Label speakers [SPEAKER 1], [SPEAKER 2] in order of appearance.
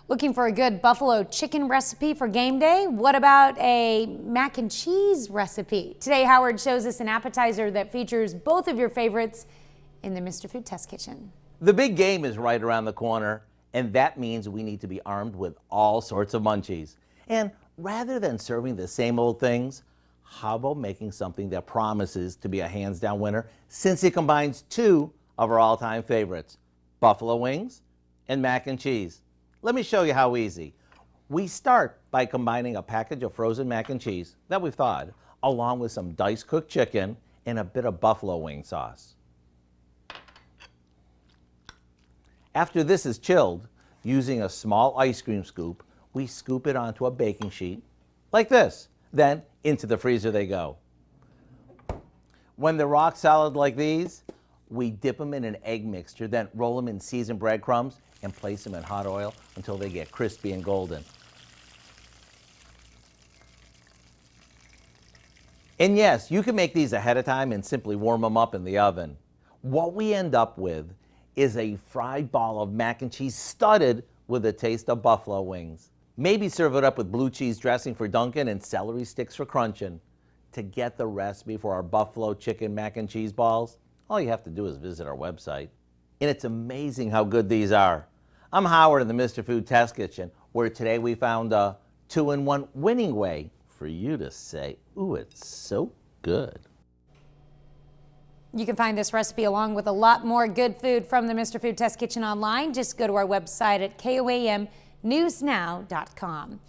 [SPEAKER 1] Looking for a good buffalo chicken recipe for game day? What about a mac and cheese recipe? Today, Howard shows us an appetizer that features both of your favorites in the Mr. Food Test Kitchen.
[SPEAKER 2] The big game is right around the corner, and that means we need to be armed with all sorts of munchies. And rather than serving the same old things, how about making something that promises to be a hands-down winner, since it combines two of our all-time favorites, buffalo wings and mac and cheese. Let me show you how easy. We start by combining a package of frozen mac and cheese that we've thawed, along with some diced cooked chicken and a bit of buffalo wing sauce. After this is chilled, using a small ice cream scoop, we scoop it onto a baking sheet, like this. Then into the freezer they go. When they're rock solid like these, we dip them in an egg mixture, then roll them in seasoned breadcrumbs and place them in hot oil until they get crispy and golden. And yes, you can make these ahead of time and simply warm them up in the oven. What we end up with is a fried ball of mac and cheese studded with a taste of buffalo wings. Maybe serve it up with blue cheese dressing for Dunkin' and celery sticks for crunching. To get the recipe for our buffalo chicken mac and cheese balls, all you have to do is visit our website. And it's amazing how good these are. I'm Howard in the Mr. Food Test Kitchen, where today we found a 2-in-1 winning way for you to say, ooh, it's so good.
[SPEAKER 1] You can find this recipe along with a lot more good food from the Mr. Food Test Kitchen online. Just go to our website at KOAMnewsnow.com.